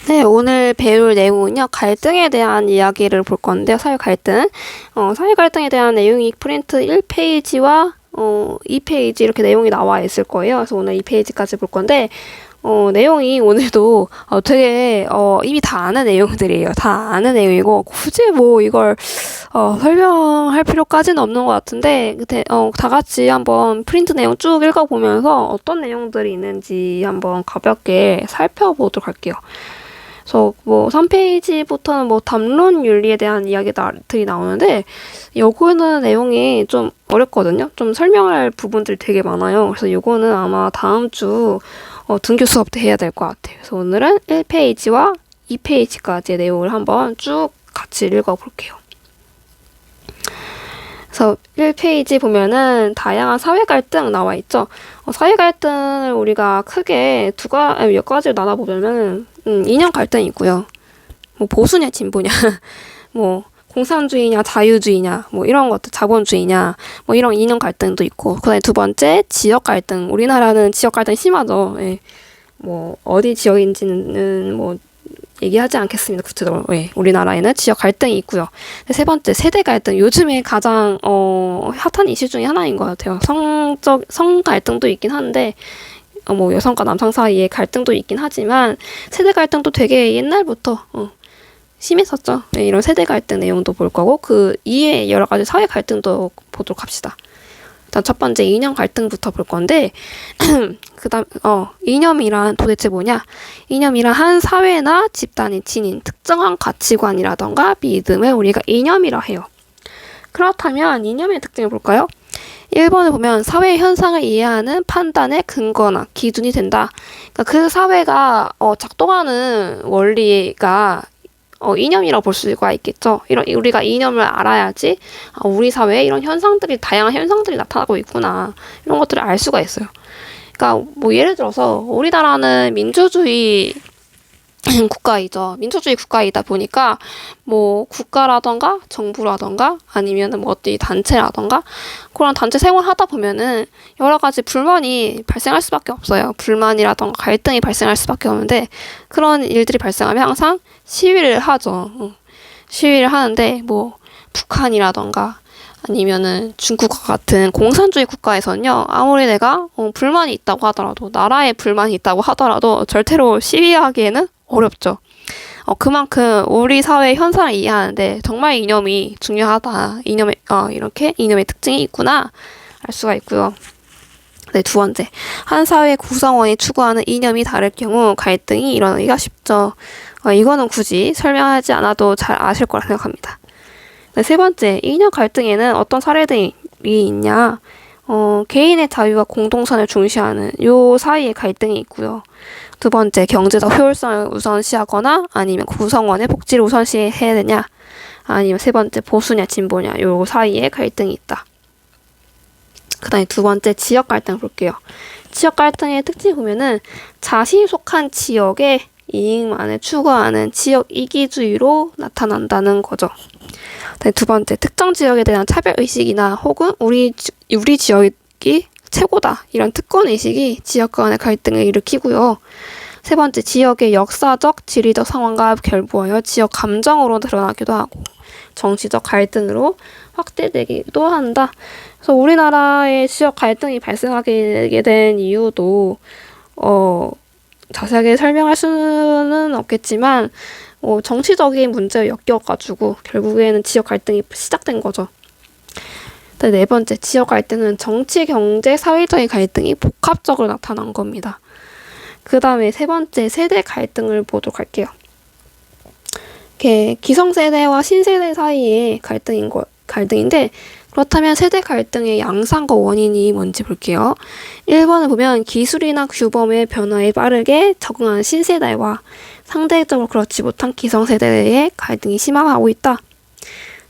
네, 오늘 배울 내용은요, 갈등에 대한 이야기를 볼 건데요, 사회 갈등. 사회 갈등에 대한 내용이 프린트 1페이지와 2페이지 이렇게 내용이 나와 있을 거예요. 그래서 오늘 2페이지까지 볼 건데, 내용이 오늘도 되게 이미 다 아는 내용들이에요. 다 아는 내용이고, 굳이 뭐 이걸 설명할 필요까지는 없는 것 같은데, 다 같이 한번 프린트 내용 쭉 읽어보면서 어떤 내용들이 있는지 한번 가볍게 살펴보도록 할게요. 그래서 뭐 3페이지부터는 뭐 담론 윤리에 대한 이야기들이 나오는데 요거는 내용이 좀 어렵거든요. 좀 설명할 부분들이 되게 많아요. 그래서 요거는 아마 다음 주 등교 수업 때 해야 될 것 같아요. 그래서 오늘은 1페이지와 2페이지까지의 내용을 한번 쭉 같이 읽어볼게요. 그래서 1페이지 보면은 다양한 사회 갈등 나와 있죠. 사회 갈등을 우리가 크게 몇 가지로 나눠보면 이념 갈등이 있고요. 뭐 보수냐 진보냐, 뭐 공산주의냐 자유주의냐, 뭐 이런 것들 자본주의냐, 뭐 이런 이념 갈등도 있고. 그다음에 두 번째 지역 갈등. 우리나라는 지역 갈등 심하죠. 예. 뭐 어디 지역인지는 뭐 얘기하지 않겠습니다. 구체적으로. 예. 우리나라에는 지역 갈등이 있고요. 세 번째 세대 갈등. 요즘에 가장 핫한 이슈 중에 하나인 것 같아요. 성 갈등도 있긴 한데 뭐 여성과 남성 사이의 갈등도 있긴 하지만 세대 갈등도 되게 옛날부터 심했었죠. 네, 이런 세대 갈등 내용도 볼 거고 그 이외에 여러 가지 사회 갈등도 보도록 합시다. 일단 첫 번째 이념 갈등부터 볼 건데 그다음 이념이란 도대체 뭐냐? 이념이란 한 사회나 집단이 지닌 특정한 가치관이라던가 믿음을 우리가 이념이라 해요. 그렇다면 이념의 특징을 볼까요? 1번을 보면 사회 현상을 이해하는 판단의 근거나 기준이 된다. 그러니까 그 사회가 작동하는 원리가 이념이라고 볼 수가 있겠죠. 우리가 이념을 알아야지 우리 사회에 이런 다양한 현상들이 나타나고 있구나. 이런 것들을 알 수가 있어요. 그러니까 뭐 예를 들어서 우리나라는 민주주의 국가이죠. 민주주의 국가이다 보니까 뭐 국가라던가 정부라던가 아니면 뭐 어디 단체라던가 그런 단체 생활하다 보면은 여러 가지 불만이 발생할 수밖에 없어요. 불만이라던가 갈등이 발생할 수밖에 없는데 그런 일들이 발생하면 항상 시위를 하죠. 시위를 하는데 뭐 북한이라던가 아니면은 중국과 같은 공산주의 국가에서는요, 아무리 내가 불만이 있다고 하더라도, 나라에 불만이 있다고 하더라도 절대로 시위하기에는 어렵죠. 그만큼 우리 사회 현상을 이해하는데 정말 이념이 중요하다. 이렇게 이념의 특징이 있구나. 알 수가 있고요. 네, 두 번째. 한 사회 구성원이 추구하는 이념이 다를 경우 갈등이 일어나기가 쉽죠. 이거는 굳이 설명하지 않아도 잘 아실 거라 생각합니다. 네, 세 번째. 이념 갈등에는 어떤 사례들이 있냐. 개인의 자유와 공동선을 중시하는 요 사이에 갈등이 있고요. 두 번째, 경제적 효율성을 우선시하거나 아니면 구성원의 복지를 우선시해야 되냐 아니면 세 번째, 보수냐 진보냐 요 사이에 갈등이 있다. 그 다음에 두 번째, 지역 갈등 볼게요. 지역 갈등의 특징 보면은 자신이 속한 지역의 이익만을 추구하는 지역 이기주의로 나타난다는 거죠. 두 번째, 특정 지역에 대한 차별의식이나 혹은 우리 지역이 최고다. 이런 특권의식이 지역 간의 갈등을 일으키고요. 세 번째, 지역의 역사적, 지리적 상황과 결부하여 지역 감정으로 드러나기도 하고 정치적 갈등으로 확대되기도 한다. 그래서 우리나라의 지역 갈등이 발생하게 된 이유도 자세하게 설명할 수는 없겠지만 정치적인 문제를 엮여가지고 결국에는 지역 갈등이 시작된 거죠. 네 번째, 지역 갈등은 정치, 경제, 사회적인 갈등이 복합적으로 나타난 겁니다. 그 다음에 세 번째, 세대 갈등을 보도록 할게요. 기성세대와 신세대 사이의 갈등인데 그렇다면 세대 갈등의 양상과 원인이 뭔지 볼게요. 1번을 보면 기술이나 규범의 변화에 빠르게 적응하는 신세대와 상대적으로 그렇지 못한 기성세대의 갈등이 심화하고 있다.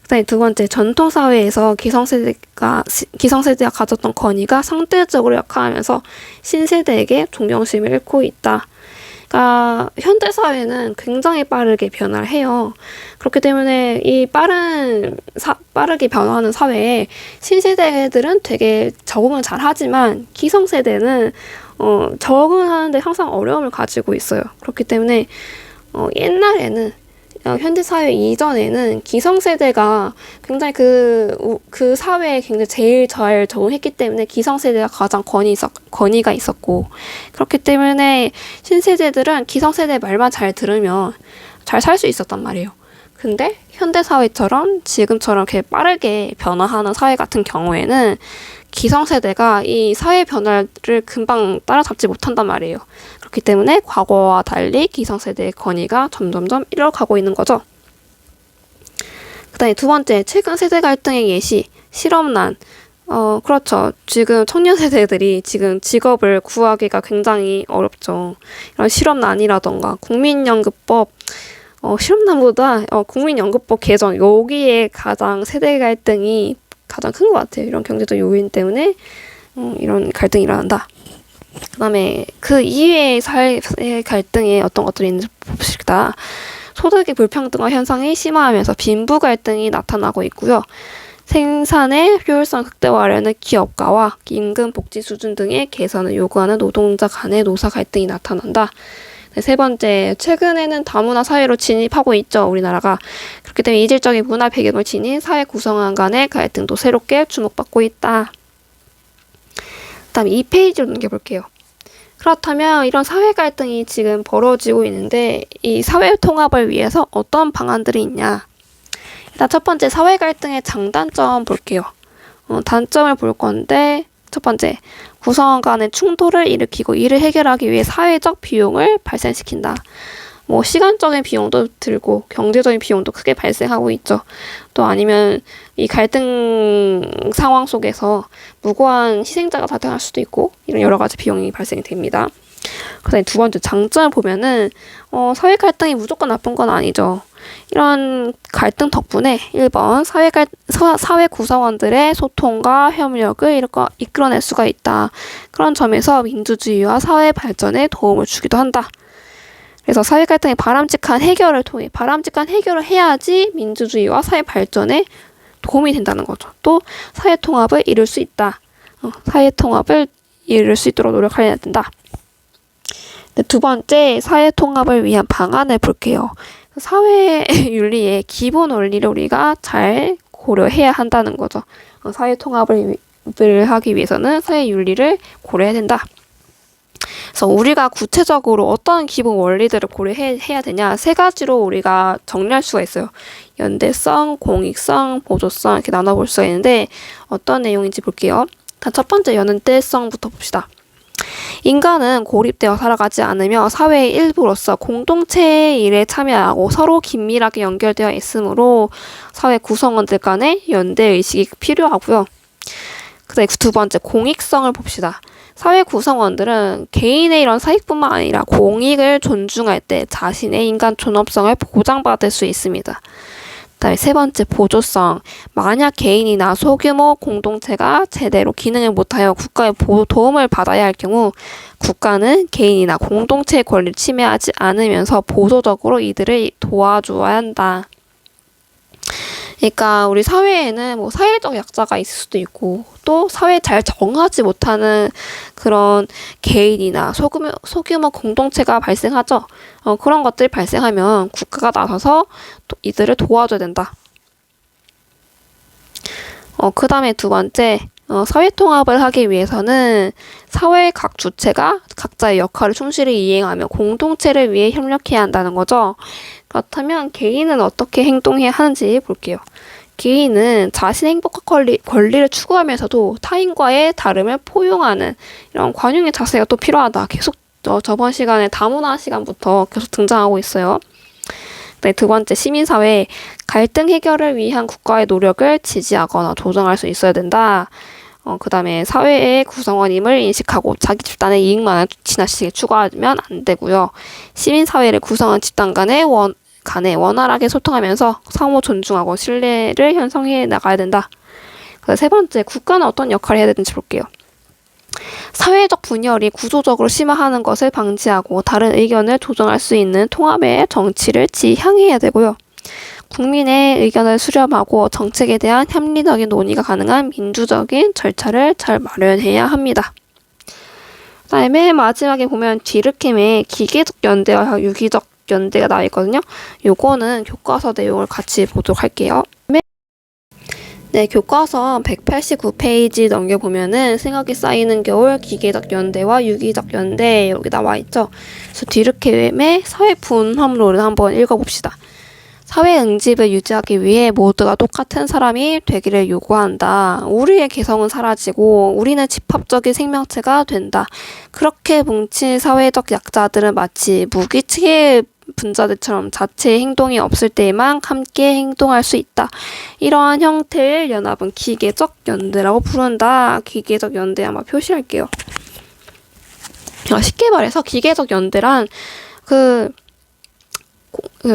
그다음에 두 번째, 전통사회에서 기성세대가 가졌던 권위가 상대적으로 약화하면서 신세대에게 존경심을 잃고 있다. 그러니까 현대사회는 굉장히 빠르게 변화를 해요. 그렇기 때문에 이 빠르게 변화하는 사회에 신세대들은 되게 적응을 잘 하지만 기성세대는 적응하는데 항상 어려움을 가지고 있어요. 그렇기 때문에 옛날에는 현대사회 이전에는 기성세대가 굉장히 그 사회에 굉장히 제일 잘 적응했기 때문에 기성세대가 가장 권위가 있었고, 그렇기 때문에 신세대들은 기성세대 말만 잘 들으면 잘 살 수 있었단 말이에요. 근데 현대사회처럼 지금처럼 이렇게 빠르게 변화하는 사회 같은 경우에는 기성세대가 이 사회 변화를 금방 따라잡지 못한단 말이에요. 그렇기 때문에 과거와 달리 기성세대의 권위가 점점점 잃어가고 있는 거죠. 그 다음에 두 번째, 최근 세대 갈등의 예시, 실업난. 그렇죠. 지금 청년 세대들이 지금 직업을 구하기가 굉장히 어렵죠. 이런 실업난이라던가 국민연금법, 실업난보다 국민연금법 개정, 여기에 가장 세대 갈등이 가장 큰 것 같아요. 이런 경제적 요인 때문에 이런 갈등이 일어난다. 그 다음에 그 이외의 사회 갈등에 어떤 것들이 있는지 봅시다. 소득의 불평등화 현상이 심화하면서 빈부 갈등이 나타나고 있고요. 생산의 효율성 극대화하려는 기업가와 임금 복지 수준 등의 개선을 요구하는 노동자 간의 노사 갈등이 나타난다. 네, 세 번째, 최근에는 다문화 사회로 진입하고 있죠, 우리나라가. 그렇기 때문에 이질적인 문화 배경을 지닌 사회 구성원 간의 갈등도 새롭게 주목받고 있다. 다음 2페이지로 넘겨볼게요. 그렇다면 이런 사회 갈등이 지금 벌어지고 있는데 이 사회 통합을 위해서 어떤 방안들이 있냐. 일단 첫 번째, 사회 갈등의 장단점 볼게요. 단점을 볼 건데, 첫 번째, 구성원 간의 충돌을 일으키고 이를 해결하기 위해 사회적 비용을 발생시킨다. 시간적인 비용도 들고 경제적인 비용도 크게 발생하고 있죠. 또 아니면 이 갈등 상황 속에서 무고한 희생자가 발생할 수도 있고, 이런 여러 가지 비용이 발생이 됩니다. 그다음에 두 번째, 장점을 보면은 사회 갈등이 무조건 나쁜 건 아니죠. 이런 갈등 덕분에 1번 사회 구성원들의 소통과 협력을 이끌어낼 수가 있다. 그런 점에서 민주주의와 사회 발전에 도움을 주기도 한다. 그래서 사회 갈등의 바람직한 해결을 해야지 민주주의와 사회 발전에 도움이 된다는 거죠. 또 사회 통합을 이룰 수 있다. 사회 통합을 이룰 수 있도록 노력해야 된다. 네, 두 번째, 사회 통합을 위한 방안을 볼게요. 사회 윤리의 기본 원리를 우리가 잘 고려해야 한다는 거죠. 사회 통합을 하기 위해서는 사회 윤리를 고려해야 된다. 그래서 우리가 구체적으로 어떤 기본 원리들을 고려해야 되냐, 세 가지로 우리가 정리할 수가 있어요. 연대성, 공익성, 보조성 이렇게 나눠볼 수가 있는데 어떤 내용인지 볼게요. 첫 번째, 연대성부터 봅시다. 인간은 고립되어 살아가지 않으며 사회의 일부로서 공동체의 일에 참여하고 서로 긴밀하게 연결되어 있으므로 사회 구성원들 간의 연대의식이 필요하고요. 그다음에 두 번째, 공익성을 봅시다. 사회 구성원들은 개인의 이런 사익뿐만 아니라 공익을 존중할 때 자신의 인간 존엄성을 보장받을 수 있습니다. 그다음에 세 번째, 보조성. 만약 개인이나 소규모 공동체가 제대로 기능을 못하여 국가의 도움을 받아야 할 경우 국가는 개인이나 공동체의 권리를 침해하지 않으면서 보조적으로 이들을 도와줘야 한다. 그러니까 우리 사회에는 사회적 약자가 있을 수도 있고 또 사회에 잘 적응하지 못하는 그런 개인이나 소규모 공동체가 발생하죠. 그런 것들이 발생하면 국가가 나서서 이들을 도와줘야 된다. 그 다음에 두 번째, 사회 통합을 하기 위해서는 사회 각 주체가 각자의 역할을 충실히 이행하며 공동체를 위해 협력해야 한다는 거죠. 그렇다면 개인은 어떻게 행동해야 하는지 볼게요. 개인은 자신의 행복과 권리를 추구하면서도 타인과의 다름을 포용하는 이런 관용의 자세가 또 필요하다. 계속 저번 시간에 다문화 시간부터 계속 등장하고 있어요. 네, 두 번째, 시민사회. 갈등 해결을 위한 국가의 노력을 지지하거나 조정할 수 있어야 된다. 그 다음에 사회의 구성원임을 인식하고 자기 집단의 이익만을 지나치게 추구하면 안 되고요. 시민사회를 구성한 집단 간에 원활하게 소통하면서 상호 존중하고 신뢰를 형성해 나가야 된다. 세 번째, 국가는 어떤 역할을 해야 되는지 볼게요. 사회적 분열이 구조적으로 심화하는 것을 방지하고 다른 의견을 조정할 수 있는 통합의 정치를 지향해야 되고요. 국민의 의견을 수렴하고 정책에 대한 합리적인 논의가 가능한 민주적인 절차를 잘 마련해야 합니다. 그다음에 마지막에 보면 뒤르킴의 기계적 연대와 유기적 연대가 나와 있거든요. 요거는 교과서 내용을 같이 보도록 할게요. 네, 교과서 189페이지 넘겨보면은 생각이 쌓이는 겨울 기계적 연대와 유기적 연대 여기 나와 있죠. 그래서 뒤르케임의 사회 분업론을 한번 읽어봅시다. 사회 응집을 유지하기 위해 모두가 똑같은 사람이 되기를 요구한다. 우리의 개성은 사라지고 우리는 집합적인 생명체가 된다. 그렇게 뭉친 사회적 약자들은 마치 무기체계 분자들처럼 자체의 행동이 없을 때에만 함께 행동할 수 있다. 이러한 형태의 연합은 기계적 연대라고 부른다. 기계적 연대 한번 표시할게요. 쉽게 말해서 기계적 연대란 그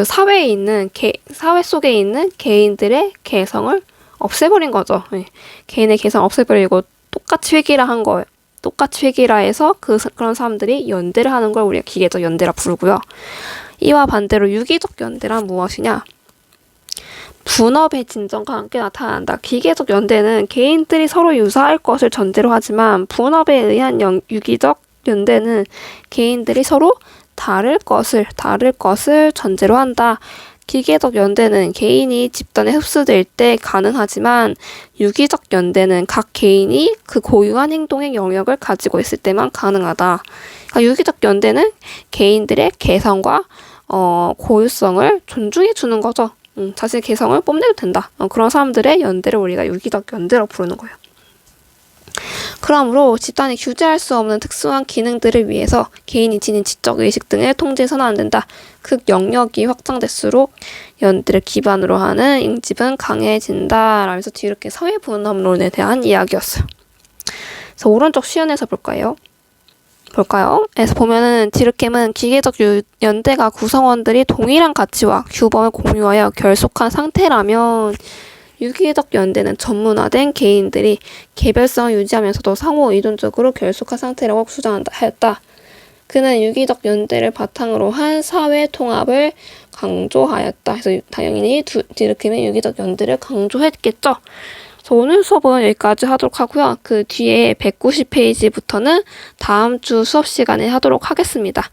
사회에 있는 사회 속에 있는 개인들의 개성을 없애버린 거죠. 네. 개인의 개성 없애버리고 똑같이 회귀라 한 거예요. 똑같이 회귀라 해서 그런 사람들이 연대를 하는 걸 우리가 기계적 연대라 부르고요. 이와 반대로 유기적 연대란 무엇이냐? 분업의 진정과 함께 나타난다. 기계적 연대는 개인들이 서로 유사할 것을 전제로 하지만 분업에 의한 유기적 연대는 개인들이 서로 다를 것을 전제로 한다. 기계적 연대는 개인이 집단에 흡수될 때 가능하지만 유기적 연대는 각 개인이 그 고유한 행동의 영역을 가지고 있을 때만 가능하다. 그러니까 유기적 연대는 개인들의 개성과 고유성을 존중해 주는 거죠. 자신의 개성을 뽐내도 된다. 그런 사람들의 연대를 우리가 유기적 연대라고 부르는 거예요. 그러므로 집단이 규제할 수 없는 특수한 기능들을 위해서 개인이 지닌 지적 의식 등을 통제해서는 안 된다. 그 영역이 확장될수록 연대를 기반으로 하는 응집은 강해진다. 라면서 뒤늦게 사회 분업론에 대한 이야기였어요. 그래서 오른쪽 시연에서 볼까요? 그래서 보면은 디르켐은 기계적 연대가 구성원들이 동일한 가치와 규범을 공유하여 결속한 상태라면 유기적 연대는 전문화된 개인들이 개별성을 유지하면서도 상호 의존적으로 결속한 상태라고 주장하였다. 그는 유기적 연대를 바탕으로 한 사회 통합을 강조하였다. 그래서 당연히 디르켐은 유기적 연대를 강조했겠죠. 그래서 오늘 수업은 여기까지 하도록 하고요. 그 뒤에 190페이지부터는 다음 주 수업 시간에 하도록 하겠습니다.